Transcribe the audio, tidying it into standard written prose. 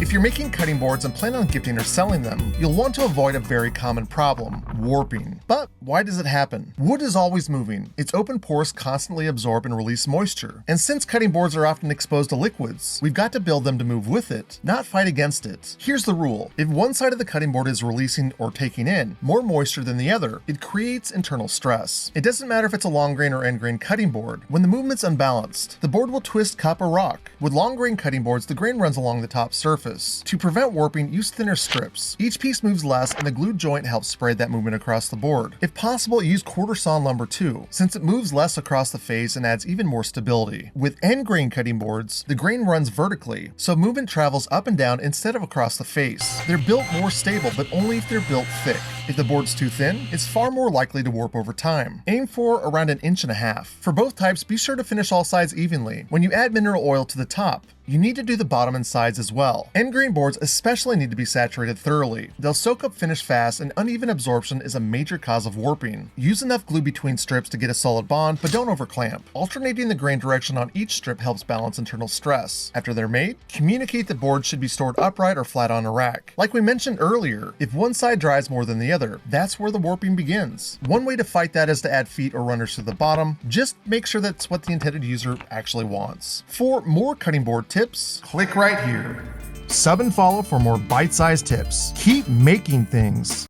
If you're making cutting boards and plan on gifting or selling them, you'll want to avoid a very common problem, warping. But why does it happen? Wood is always moving. Its open pores constantly absorb and release moisture. And since cutting boards are often exposed to liquids, we've got to build them to move with it, not fight against it. Here's the rule. If one side of the cutting board is releasing or taking in more moisture than the other, it creates internal stress. It doesn't matter if it's a long grain or end grain cutting board. When the movement's unbalanced, the board will twist, cup, or rock. With long grain cutting boards, the grain runs along the top surface. To prevent warping, use thinner strips. Each piece moves less and the glued joint helps spread that movement across the board. If possible, use quarter sawn lumber too, since it moves less across the face and adds even more stability. With end grain cutting boards, the grain runs vertically, so movement travels up and down instead of across the face. They're built more stable, but only if they're built thick. If the board's too thin, it's far more likely to warp over time. Aim for around 1.5 inches. For both types, be sure to finish all sides evenly. When you add mineral oil to the top, you need to do the bottom and sides as well. End grain boards especially need to be saturated thoroughly. They'll soak up finish fast, and uneven absorption is a major cause of warping. Use enough glue between strips to get a solid bond, but don't overclamp. Alternating the grain direction on each strip helps balance internal stress. After they're made, communicate that boards should be stored upright or flat on a rack. Like we mentioned earlier, if one side dries more than the other, that's where the warping begins. One way to fight that is to add feet or runners to the bottom. Just make sure that's what the intended user actually wants. For more cutting board tips, click right here. Sub and follow for more bite-sized tips. Keep making things.